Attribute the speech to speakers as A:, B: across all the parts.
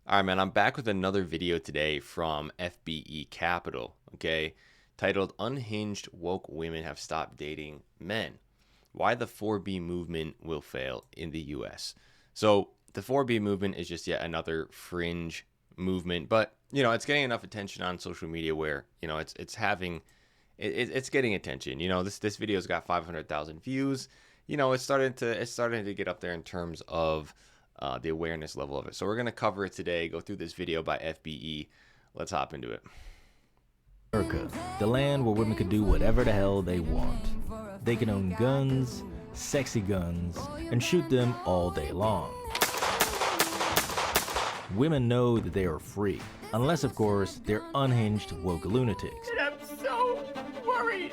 A: All right, man, I'm back with another video today from FBE Capital, okay, titled Unhinged Woke Women Have Stopped Dating Men. Why the 4B movement will fail in the US. So, the 4B movement is just yet another fringe movement, but it's getting enough attention on social media where, it's getting attention. This video's got 500,000 views. It's starting to get up there in terms of the awareness level of it. So we're going to cover it today, go through this video by FBE. Let's hop into it.
B: America, the land where women could do whatever the hell they want. They can own guns, sexy guns, and shoot them all day long. Women know that they are free, unless of course they're unhinged woke lunatics.
C: And I'm so worried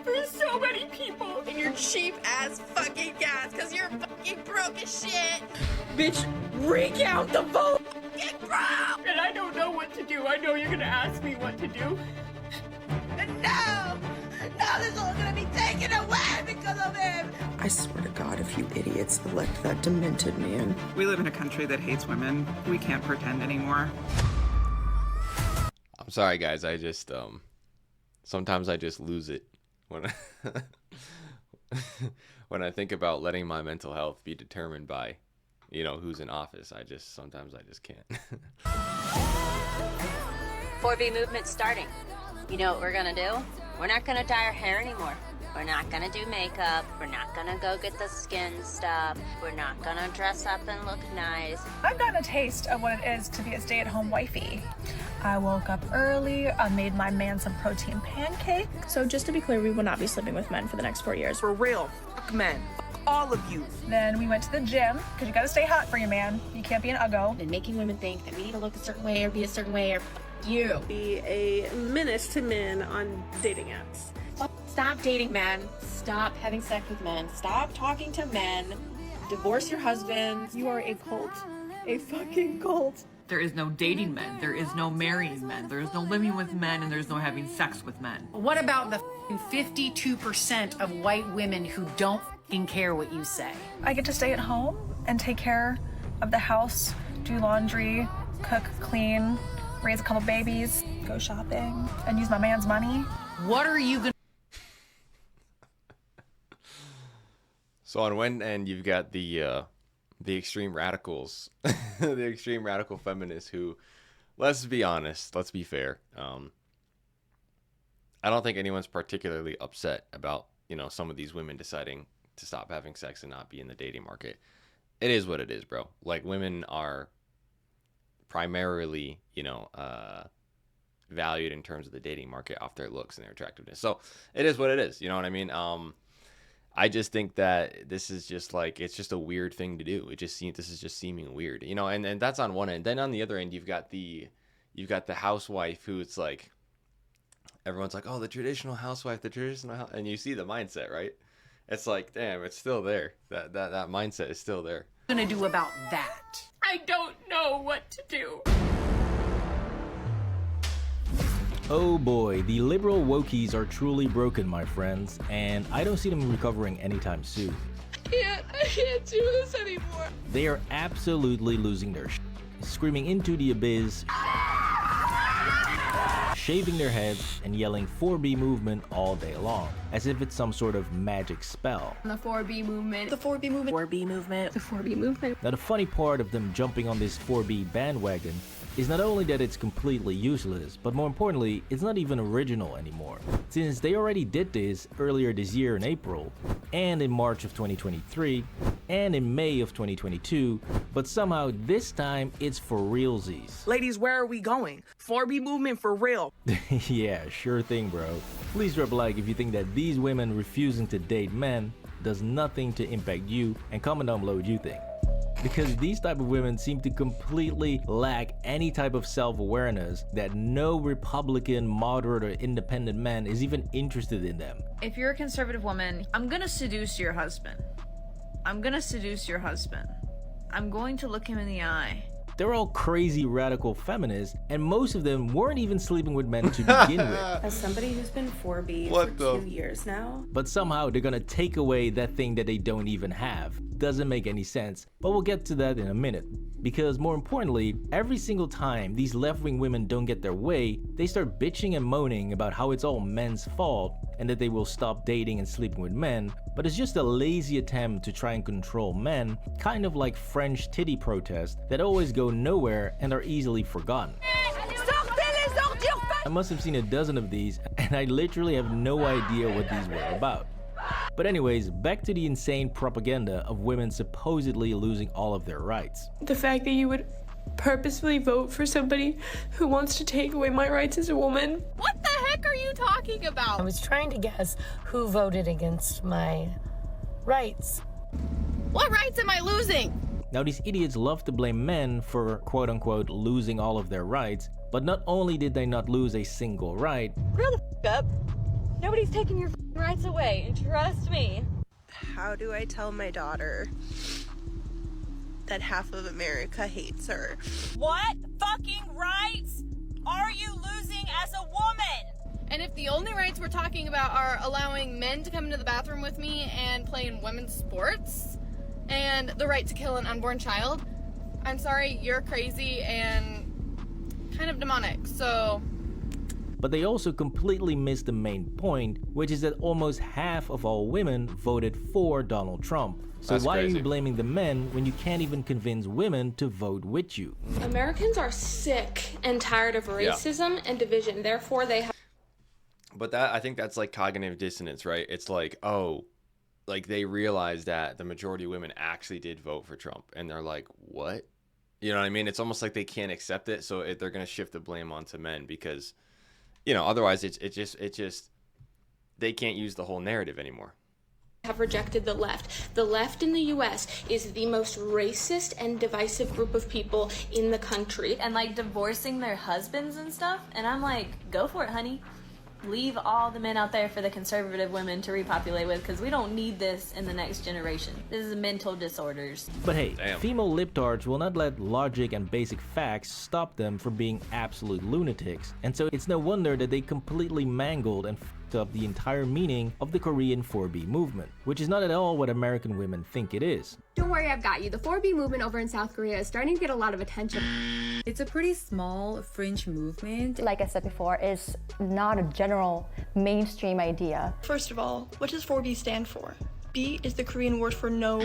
C: for so many people
D: in your cheap ass fucking gas because you're fucking broke as shit.
C: Bitch, recount the vote.
D: Get broke.
C: And I don't know what to do. I know you're gonna ask me what to do.
D: And now this is all gonna be taken away because of him.
E: I swear to God, if you idiots elect that demented man.
F: We live in a country that hates women. We can't pretend anymore.
A: I'm sorry, guys. I just sometimes I just lose it when when I think about letting my mental health be determined by who's in office. Sometimes I just can't.
G: 4B movement starting. You know what we're gonna do? We're not gonna dye our hair anymore. We're not gonna do makeup. We're not gonna go get the skin stuff. We're not gonna dress up and look nice.
H: I've gotten a taste of what it is to be a stay-at-home wifey. I woke up early, I made my man some protein pancakes.
I: So just to be clear, we will not be sleeping with men for the next 4 years.
E: For real, fuck men. Fuck all of you.
H: Then we went to the gym, because you gotta stay hot for your man. You can't be an uggo.
I: And making women think that we need to look a certain way or be a certain way or you.
J: Be a menace to men on dating apps.
I: Stop dating men. Stop having sex with men. Stop talking to men. Divorce your husband.
J: You are a cult. A fucking cult.
K: There is no dating men. There is no marrying men. There is no living with men, and there's no having sex with men.
L: What about the 52% of white women who don't care what you say?
H: I get to stay at home and take care of the house, do laundry, cook, clean, raise a couple babies, go shopping, and use my man's money.
L: What are you gonna...
A: So on one end, you've got the extreme radicals, the extreme radical feminists who, let's be honest, let's be fair. I don't think anyone's particularly upset about, some of these women deciding to stop having sex and not be in the dating market. It is what it is, bro. Like, women are primarily, valued in terms of the dating market off their looks and their attractiveness. So it is what it is. You know what I mean? I just think that this is just like, it's just a weird thing to do. This is just seeming weird, and that's on one end. Then on the other end, you've got the housewife who it's like, everyone's like, oh, the traditional housewife, and you see the mindset, right? It's like, damn, it's still there. That mindset is still there.
L: What are you gonna do about that?
C: I don't know what to do.
B: Oh boy, the liberal wokies are truly broken, my friends, and I don't see them recovering anytime soon.
D: I can't do this anymore.
B: They are absolutely losing their screaming into the abyss, shaving their heads, and yelling 4B movement all day long, as if it's some sort of magic spell.
D: The 4B movement.
I: The 4B movement.
E: 4B movement.
J: The 4B movement.
B: Now the funny part of them jumping on this 4B bandwagon is not only that it's completely useless, but more importantly, it's not even original anymore, since they already did this earlier this year in April, and in March of 2023, and in May of 2022, but somehow this time it's for realsies.
E: Ladies, where are we going? 4B movement for real.
B: Yeah, sure thing, bro. Please drop a like if you think that these women refusing to date men does nothing to impact you, and comment down below what you think. Because these type of women seem to completely lack any type of self-awareness that no Republican, moderate, or independent man is even interested in them.
M: If you're a conservative woman, I'm gonna seduce your husband. I'm gonna seduce your husband. I'm going to look him in the eye.
B: They're all crazy radical feminists, and most of them weren't even sleeping with men to begin with.
N: As somebody who's been 4B
A: What
N: for
A: the-
N: 2 years now,
B: But somehow they're gonna take away that thing that they don't even have. Doesn't make any sense, but we'll get to that in a minute. Because more importantly, every single time these left-wing women don't get their way, they start bitching and moaning about how it's all men's fault and that they will stop dating and sleeping with men, but it's just a lazy attempt to try and control men, kind of like French titty protests that always go nowhere and are easily forgotten. I must have seen a dozen of these, and I literally have no idea what these were about. But anyways, back to the insane propaganda of women supposedly losing all of their rights.
O: The fact that you would purposefully vote for somebody who wants to take away my rights as a woman.
C: What the heck are you talking about?
P: I was trying to guess who voted against my rights.
C: What rights am I losing?
B: Now these idiots love to blame men for quote-unquote losing all of their rights, but not only did they not lose a single right,
Q: Grow the f up. Nobody's taking your rights away, and trust me.
R: How do I tell my daughter that half of America hates her?
S: What fucking rights are you losing as a woman?
C: And if the only rights we're talking about are allowing men to come into the bathroom with me and play in women's sports, and the right to kill an unborn child, I'm sorry, you're crazy and kind of demonic, so...
B: but they also completely missed the main point, which is that almost half of all women voted for Donald Trump. So
A: That's
B: why are
A: crazy.
B: you blaming the men when you can't even convince women to vote with you?
O: Americans are sick and tired of racism and division. Therefore, they have.
A: But that, I think that's like cognitive dissonance, right? It's like, oh, like they realize that the majority of women actually did vote for Trump, and they're like, what? You know what I mean? It's almost like they can't accept it, so they're going to shift the blame onto men because, you know, otherwise it just they can't use the whole narrative anymore.
O: Have rejected the left. The left in the US is the most racist and divisive group of people in the country.
Q: And like divorcing their husbands and stuff. And I'm like, go for it, honey. Leave all the men out there for the conservative women to repopulate with, because we don't need this in the next generation. This is mental disorders.
B: But hey,
A: Damn.
B: female libtards will not let logic and basic facts stop them from being absolute lunatics, and so it's no wonder that they completely mangled and f***ed up the entire meaning of the Korean 4B movement, which is not at all what American women think it is.
T: Don't worry, I've got you. The 4B movement over in South Korea is starting to get a lot of attention.
U: It's a pretty small fringe movement.
V: Like I said before, it's not a general mainstream idea.
W: First of all, what does 4B stand for? B is the Korean word for no.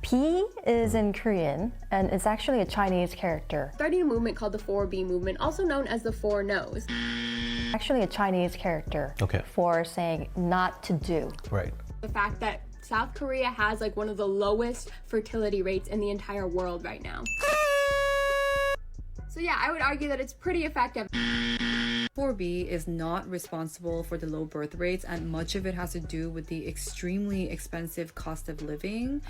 V: P is in Korean, and it's actually a Chinese character.
T: Starting a movement called the 4B movement, also known as the Four No's.
V: Actually a Chinese character for saying not to do.
B: Right.
T: The fact that South Korea has like one of the lowest fertility rates in the entire world right now. So yeah, I would argue that it's pretty effective.
U: 4B is not responsible for the low birth rates, and much of it has to do with the extremely expensive cost of living.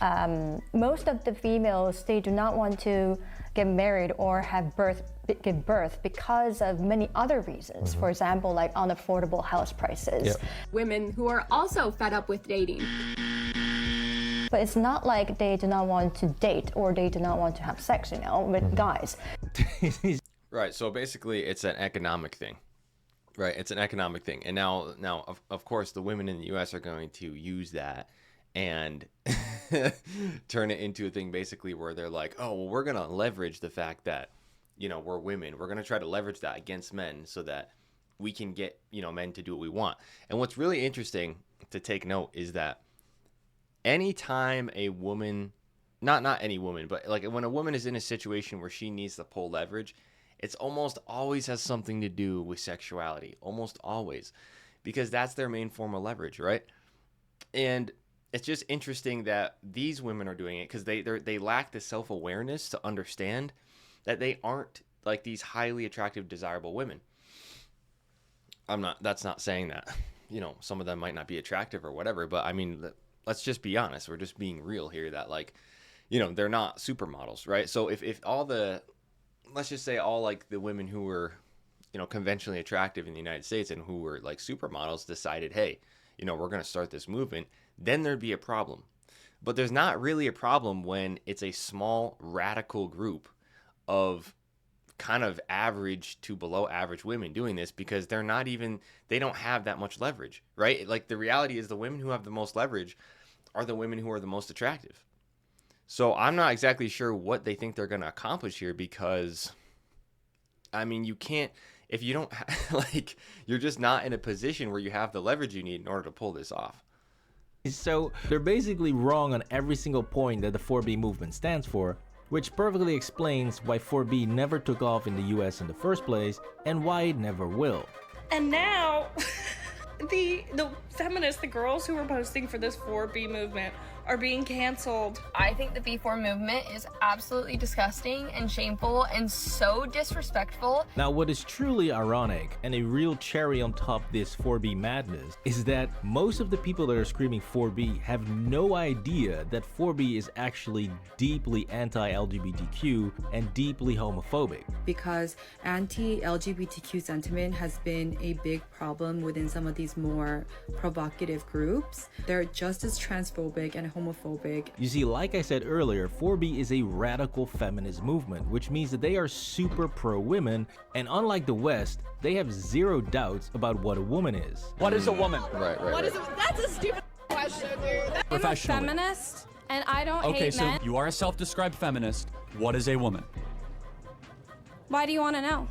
V: Most of the females, they do not want to get married or give birth because of many other reasons. For example, like unaffordable house prices.
T: Women who are also fed up with dating.
V: But it's not like they do not want to date or they do not want to have sex, you know, with guys.
A: Right. So basically, it's an economic thing. Right. It's an economic thing. And now, of course, the women in the U.S. are going to use that and turn it into a thing basically where they're like, oh, well, we're going to leverage the fact that, you know, we're women. We're going to try to leverage that against men so that we can get, you know, men to do what we want. And what's really interesting to take note is that anytime a woman, not any woman, but like when a woman is in a situation where she needs to pull leverage, it's almost always has something to do with sexuality, almost always, because that's their main form of leverage, right? And it's just interesting that these women are doing it because they lack the self-awareness to understand that they aren't like these highly attractive, desirable women. That's not saying that, you know, some of them might not be attractive or whatever, but I mean, let's just be honest. We're just being real here that, like, you know, they're not supermodels, right? So if all the, let's just say all like the women who were, you know, conventionally attractive in the United States and who were like supermodels decided, hey, you know, we're going to start this movement, then there'd be a problem. But there's not really a problem when it's a small radical group of kind of average to below average women doing this, because they don't have that much leverage, right? Like, the reality is the women who have the most leverage are the women who are the most attractive. So I'm not exactly sure what they think they're going to accomplish here, because, I mean, you can't, if you don't, like, you're just not in a position where you have the leverage you need in order to pull this off.
B: So they're basically wrong on every single point that the 4B movement stands for, which perfectly explains why 4B never took off in the US in the first place and why it never will.
H: And now, the feminists, the girls who were posting for this 4B movement are being canceled.
C: I think the B4 movement is absolutely disgusting and shameful and so disrespectful.
B: Now, what is truly ironic and a real cherry on top this 4B madness is that most of the people that are screaming 4B have no idea that 4B is actually deeply anti-LGBTQ and deeply homophobic.
U: Because anti-LGBTQ sentiment has been a big problem within some of these more provocative groups. They're just as transphobic and homophobic.
B: You see, like I said earlier, 4B is a radical feminist movement, which means that they are super pro-women, and unlike the West, they have zero doubts about what a woman is.
F: What is a woman?
A: Right.
H: That's a stupid question, dude.
F: I'm a
T: feminist, and I don't
F: okay,
T: hate men.
F: so you are a self-described feminist. What is a woman?
T: Why do you want to know?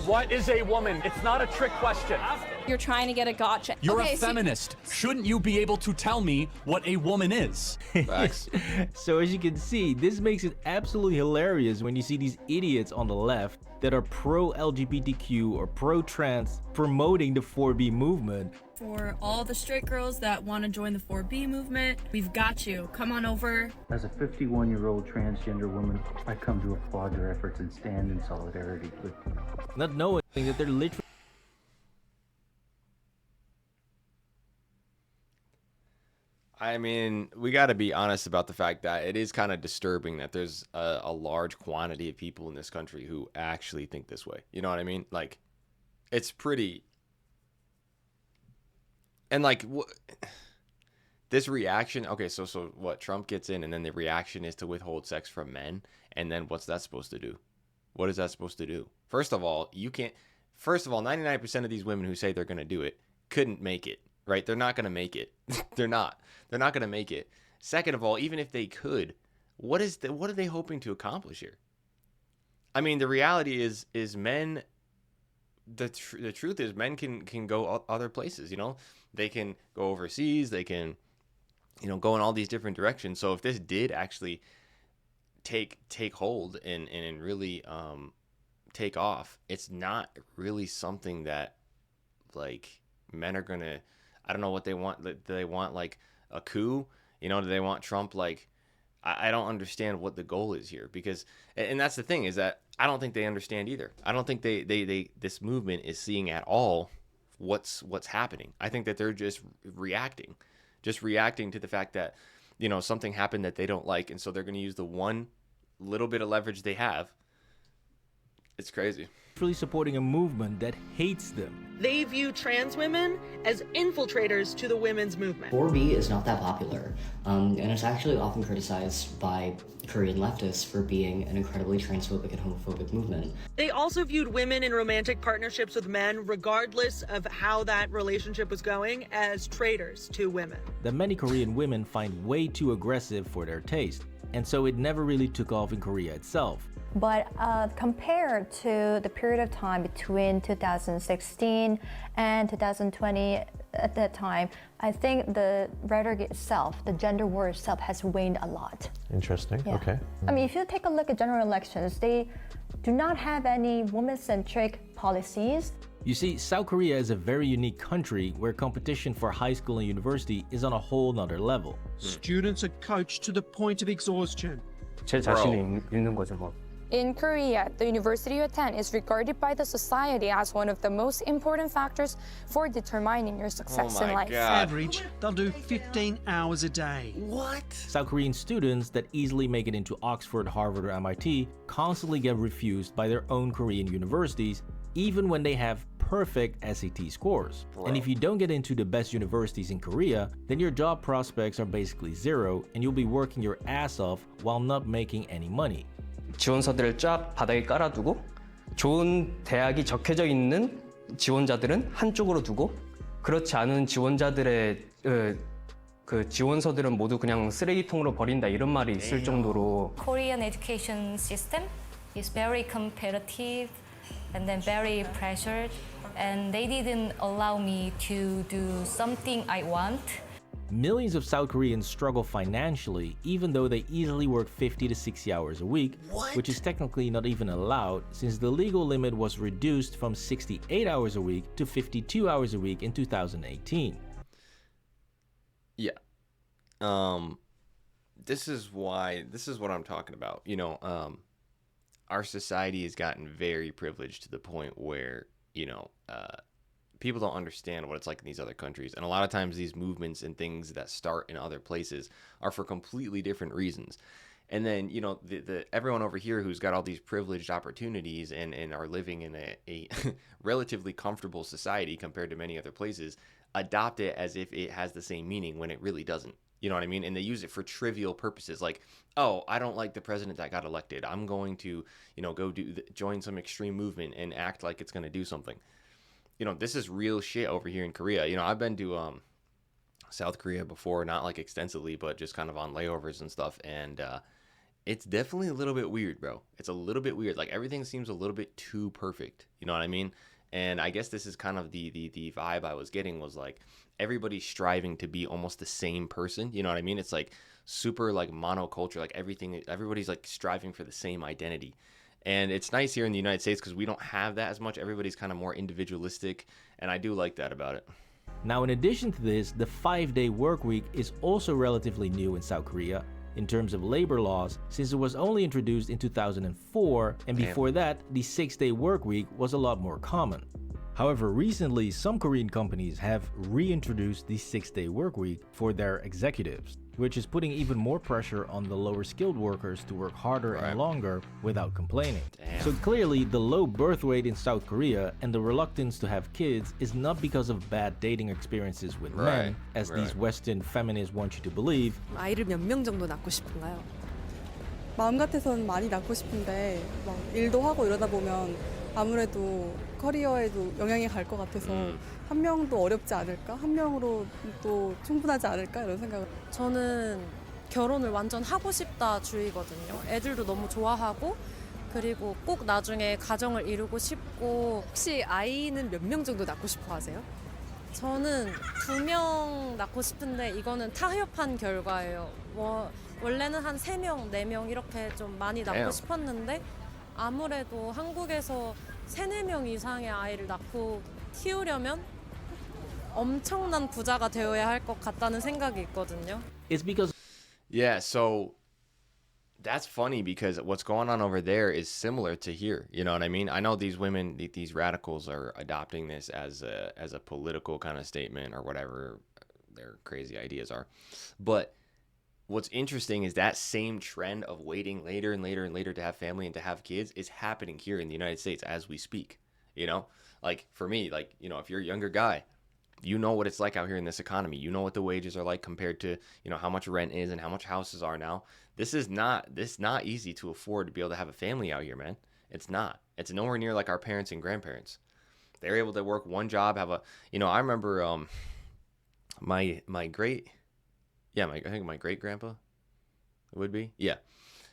F: What is a woman? It's not a trick question.
T: You're trying to get a gotcha.
F: You're a feminist. Shouldn't you be able to tell me what a woman is?
A: Facts.
B: So as you can see, this makes it absolutely hilarious when you see these idiots on the left that are pro-LGBTQ or pro-trans promoting the 4B movement.
H: For all the straight girls that want to join the 4B movement, we've got you. Come on over.
G: As a 51-year-old transgender woman, I come to applaud your efforts and stand in solidarity with you.
B: Not knowing that they're literally...
A: I mean, we got to be honest about the fact that it is kind of disturbing that there's a large quantity of people in this country who actually think this way. You know what I mean? Like, it's pretty... And like, this reaction, okay, so what, Trump gets in and then the reaction is to withhold sex from men, and then what's that supposed to do? What is that supposed to do? First of all, 99% of these women who say they're going to do it couldn't make it, right? They're not going to make it. They're not going to make it. Second of all, even if they could, what are they hoping to accomplish here? I mean, the reality is men, the truth is men can go other places, you know? They can go overseas, they can, you know, go in all these different directions. So if this did actually take hold and really take off, it's not really something that, like, men are gonna, I don't know what they want. Do they want like a coup? You know, do they want Trump? Like, I don't understand what the goal is here, because, and that's the thing, is that I don't think they understand either. I don't think this movement is seeing at all what's happening. I think that they're just reacting to the fact that, you know, something happened that they don't like, and so they're going to use the one little bit of leverage they have. It's crazy.
B: Really supporting a movement that hates them.
J: They view trans women as infiltrators to the women's movement.
K: 4B is not that popular, and it's actually often criticized by Korean leftists for being an incredibly transphobic and homophobic movement.
J: They also viewed women in romantic partnerships with men, regardless of how that relationship was going, as traitors to women.
B: That many Korean women find way too aggressive for their taste, and so it never really took off in Korea itself.
V: But compared to the period of time between 2016 and 2020, at that time, I think the rhetoric itself, the gender war itself, has waned a lot.
X: Interesting.
V: Yeah.
X: Okay.
V: I mean, if you take a look at general elections, they do not have any woman-centric policies.
B: You see, South Korea is a very unique country where competition for high school and university is on a whole nother level.
Y: Students are coached to the point of exhaustion.
G: 제 자신이 읽는 거죠, 뭐.
T: In Korea, the university you attend is regarded by the society as one of the most important factors for determining your success in life.
Y: Average, they'll do 15 hours a day.
A: What?
B: South Korean students that easily make it into Oxford, Harvard, or MIT constantly get refused by their own Korean universities, even when they have perfect SAT scores. And if you don't get into the best universities in Korea, then your job prospects are basically zero, and you'll be working your ass off while not making any money.
D: 지원서들을 쫙 바닥에 깔아두고 좋은 대학이 적혀져 있는 지원자들은 한쪽으로 두고 그렇지 않은 지원자들의 그 지원서들은 모두 그냥 쓰레기통으로 버린다 이런 말이 있을 정도로
E: Korean education system is very competitive and then very pressured and they didn't allow me to do something I want.
B: Millions of South Koreans struggle financially even though they easily work 50 to 60 hours a week, which is technically not even allowed since the legal limit was reduced from 68 hours a week to 52 hours a week in 2018.
A: Yeah. This is what I'm talking about. You know, our society has gotten very privileged to the point where, you know, people don't understand what it's like in these other countries. And a lot of times these movements and things that start in other places are for completely different reasons. And then, you know, the everyone over here who's got all these privileged opportunities and are living in a relatively comfortable society compared to many other places, adopt it as if it has the same meaning when it really doesn't. You know what I mean? And they use it for trivial purposes like, oh, I don't like the president that got elected. I'm going to, you know, go join some extreme movement and act like it's going to do something. You know, this is real shit over here in Korea. You know, I've been to South Korea before, not like extensively, but just kind of on layovers and stuff. And it's definitely a little bit weird, bro. It's a little bit weird. Like everything seems a little bit too perfect. You know what I mean? And I guess this is kind of the vibe I was getting was like everybody's striving to be almost the same person. You know what I mean? It's like super like monoculture, like everybody's like striving for the same identity. And it's nice here in the United States because we don't have that as much. Everybody's kind of more individualistic, and I do like that about it.
B: Now, in addition to this, the 5-day work week is also relatively new in South Korea in terms of labor laws, since it was only introduced in 2004, and before that, the 6-day work week was a lot more common. However, recently, some Korean companies have reintroduced the 6-day work week for their executives, which is putting even more pressure on the lower skilled workers to work harder and longer without complaining. So clearly, the low birth rate in South Korea and the reluctance to have kids is not because of bad dating experiences with men, as these Western feminists want you to believe.
I: 아이를 몇 명 정도 낳고 싶은가요? 마음 같아서는 많이 낳고 싶은데 막 일도 하고 이러다 보면 아무래도 커리어에도 영향이 갈 것 같아서 한 명도 어렵지 않을까? 한 명으로 또 충분하지 않을까? 이런 생각을.
L: 저는 결혼을 완전 하고 싶다 주의거든요. 애들도 너무 좋아하고 그리고 꼭 나중에 가정을 이루고 싶고.
I: 혹시 아이는 몇 명 정도 낳고 싶어 하세요?
L: 저는 2명 낳고 싶은데 이거는 타협한 결과예요. 원래는 한 3명, 4명 이렇게 좀 많이 낳고 싶었는데 아무래도 한국에서 3-4명 이상의 아이를 낳고 키우려면 엄청난 부자가 되어야 할 것 같다는 생각이 있거든요.
B: It's because
A: Yeah, so that's funny because what's going on over there is similar to here. You know what I mean? I know these women, these radicals are adopting this as a political kind of statement or whatever their crazy ideas are. But what's interesting is that same trend of waiting later and later and later to have family and to have kids is happening here in the United States as we speak. You know, like for me, like, you know, if you're a younger guy, you know what it's like out here in this economy. You know what the wages are like compared to, you know, how much rent is and how much houses are now. This is not easy to afford to be able to have a family out here, man. It's not. It's nowhere near like our parents and grandparents. They're able to work one job, have a, you know, I remember my great grandpa would be. Yeah,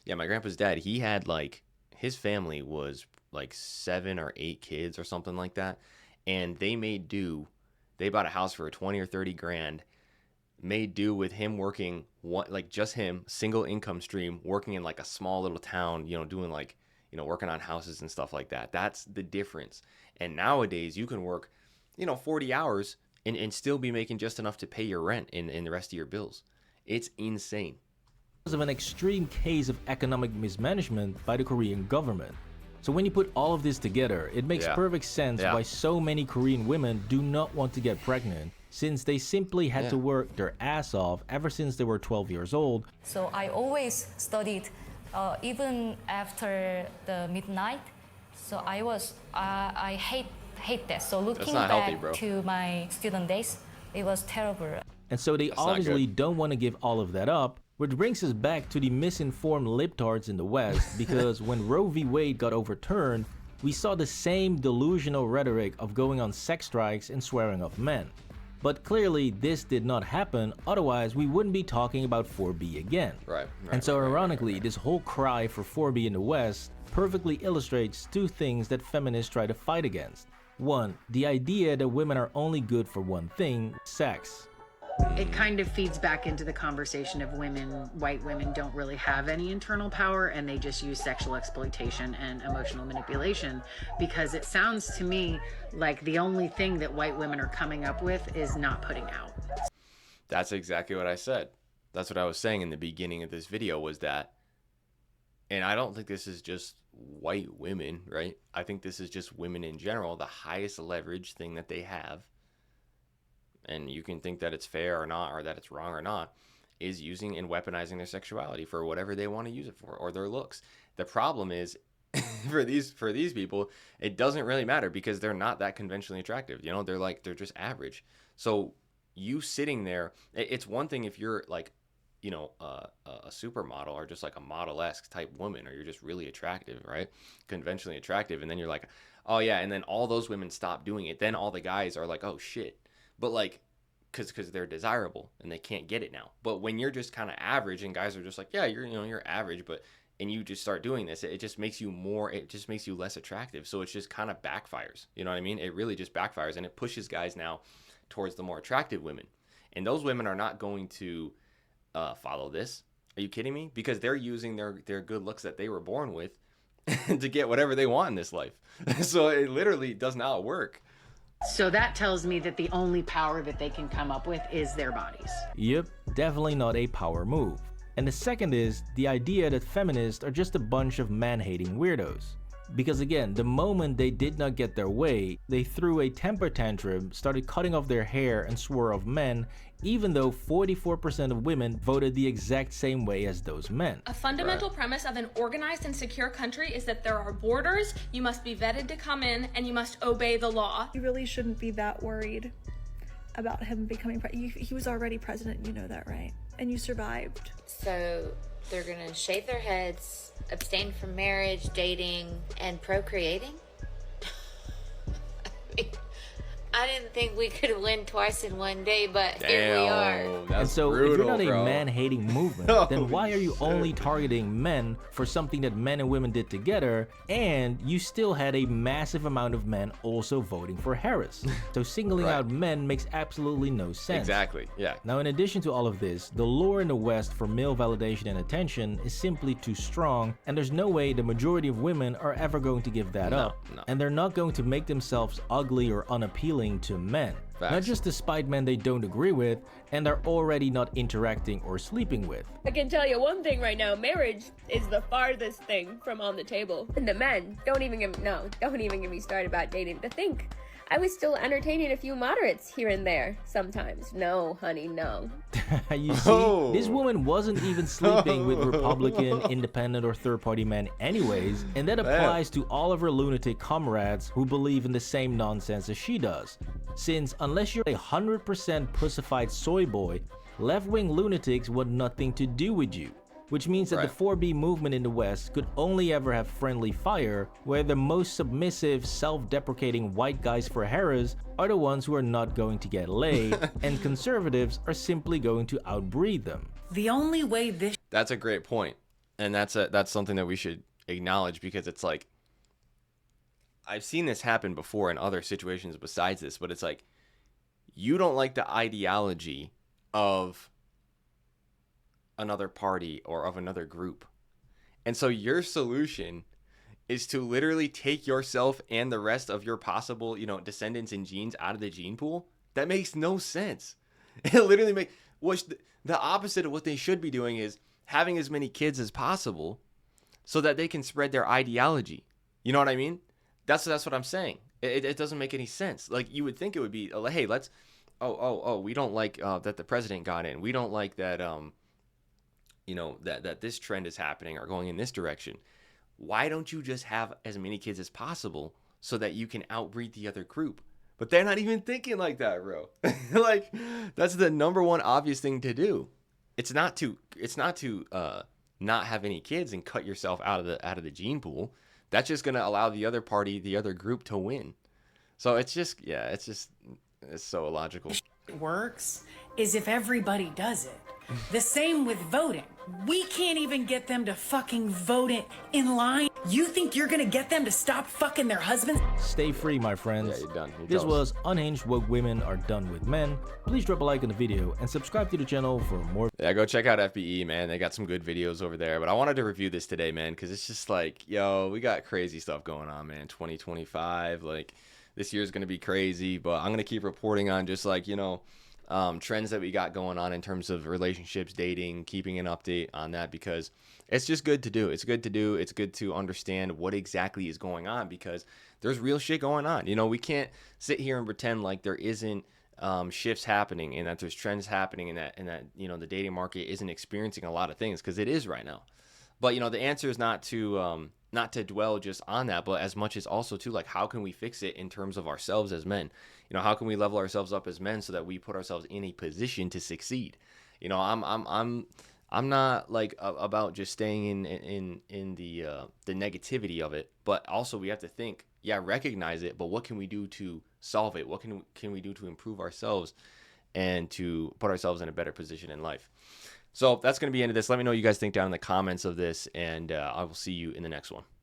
A: my grandpa's dad, he had like, his family was like 7 or 8 kids or something like that. And they made do. They bought a house for 20 or 30 grand, made do with him working like just him, single income stream, working in like a small little town, you know, doing like, you know, working on houses and stuff like that. That's the difference. And nowadays you can work, you know, 40 hours and still be making just enough to pay your rent and the rest of your bills. It's insane.
B: Because of an extreme case of economic mismanagement by the Korean government. So when you put all of this together, it makes perfect sense why so many Korean women do not want to get pregnant, since they simply had to work their ass off ever since they were 12 years old.
E: So I always studied even after the midnight. So I hate that. So looking back to my student days, it was terrible.
B: And so they obviously don't want to give all of that up, Which brings us back to the misinformed libtards in the West, because when Roe v. Wade got overturned, we saw the same delusional rhetoric of going on sex strikes and swearing off men. But clearly this did not happen, otherwise we wouldn't be talking about 4B again.
A: Right.
B: And so ironically, this whole cry for 4B in the West perfectly illustrates two things that feminists try to fight against. One, the idea that women are only good for one thing, sex.
M: It kind of feeds back into the conversation of white women don't really have any internal power and they just use sexual exploitation and emotional manipulation, because it sounds to me like the only thing that white women are coming up with is not putting out.
A: That's exactly what I said. That's what I was saying in the beginning of this video, was that, and I don't think this is just white women, right? I think this is just women in general. The highest leverage thing that they have, and you can think that it's fair or not, or that it's wrong or not, is using and weaponizing their sexuality for whatever they want to use it for, or their looks. The problem is, for these people, it doesn't really matter, because they're not that conventionally attractive. You know, they're just average. So you sitting there, it's one thing if you're like, you know, a supermodel, or just like a model-esque type woman, or you're just really attractive, right? Conventionally attractive. And then you're like, oh yeah. And then all those women stop doing it. Then all the guys are like, oh shit. But like, because they're desirable and they can't get it now. But when you're just kind of average and guys are just like, yeah, you're average, but, and you just start doing this, it just makes you less attractive. So it just kind of backfires. You know what I mean? It really just backfires, and it pushes guys now towards the more attractive women. And those women are not going to follow this. Are you kidding me? Because they're using their good looks that they were born with to get whatever they want in this life. So it literally does not work.
M: So that tells me that the only power that they can come up with is their bodies.
B: Yep, definitely not a power move. And the second is the idea that feminists are just a bunch of man-hating weirdos. Because again, the moment they did not get their way, they threw a temper tantrum, started cutting off their hair and swore off men, even though 44% of women voted the exact same way as those men.
O: A fundamental premise of an organized and secure country is that there are borders, you must be vetted to come in, and you must obey the law.
W: You really shouldn't be that worried about him becoming president. He was already president, you know that, right? And you survived.
N: So they're gonna shave their heads, abstain from marriage, dating, and procreating? I didn't think we could win twice in one day, but here we are.
B: And so
A: brutal,
B: if you're not
A: bro.
B: a man-hating movement, then why are you only targeting men for something that men and women did together, and you still had a massive amount of men also voting for Harris? So singling out men makes absolutely no sense.
A: Exactly, yeah.
B: Now, in addition to all of this, the lure in the West for male validation and attention is simply too strong, and there's no way the majority of women are ever going to give that up.
A: No.
B: And they're not going to make themselves ugly or unappealing to men.
A: Facts.
B: Not just despite men they don't agree with and are already not interacting or sleeping with.
P: I can tell you one thing right now, marriage is the farthest thing from on the table. And the men, don't even get me started about dating. To think, I was still entertaining a few moderates here and there sometimes. No, honey, no.
B: You see, this woman wasn't even sleeping with Republican, independent, or third-party men anyways, and that applies to all of her lunatic comrades who believe in the same nonsense as she does. Since unless you're a 100% pussified soy boy, left-wing lunatics want nothing to do with you. Which means that the 4B movement in the West could only ever have friendly fire, where the most submissive, self-deprecating white guys for Harris are the ones who are not going to get laid, and conservatives are simply going to outbreed them.
M: The only way this...
A: That's a great point. And that's something that we should acknowledge, because it's like, I've seen this happen before in other situations besides this, but it's like, you don't like the ideology of another party or of another group. And so your solution is to literally take yourself and the rest of your possible, descendants and genes out of the gene pool. That makes no sense. It literally makes, the opposite of what they should be doing is having as many kids as possible so that they can spread their ideology. You know what I mean? That's what I'm saying. It doesn't make any sense. Like, you would think it would be, hey, let's, we don't like that the president got in. We don't like that, that this trend is happening or going in this direction. Why don't you just have as many kids as possible so that you can outbreed the other group? But they're not even thinking like that, bro. Like, that's the number one obvious thing to do. it's not to not have any kids and cut yourself out of the gene pool. That's just gonna allow the other party, the other group, to win. So it's so illogical.
C: Works is if everybody does it. The same with voting. We can't even get them to fucking vote it in line. You think you're gonna get them to stop fucking their husbands?
B: Stay free, my friends.
A: Yeah, you're done.
B: This was Unhinged Woke Women Are Done With Men. Please drop a like on the video and subscribe to the channel for more.
A: Yeah, go check out FBE, man. They got some good videos over there. But I wanted to review this today, man, because it's just like, yo, we got crazy stuff going on, man. 2025, like, this year's going to be crazy. But I'm going to keep reporting on just, like, trends that we got going on in terms of relationships, dating, keeping an update on that, because it's just good to do. It's good to do. It's good to understand what exactly is going on, because there's real shit going on. We can't sit here and pretend like there isn't shifts happening and that there's trends happening and that the dating market isn't experiencing a lot of things, because it is right now. But the answer is not to dwell just on that, but as much as also to, like, how can we fix it in terms of ourselves as men? How can we level ourselves up as men so that we put ourselves in a position to succeed? I'm not like about just staying in the negativity of it, but also we have to think, recognize it, but what can we do to solve it? What can we do to improve ourselves and to put ourselves in a better position in life? So that's going to be the end of this. Let me know what you guys think down in the comments of this, and I will see you in the next one.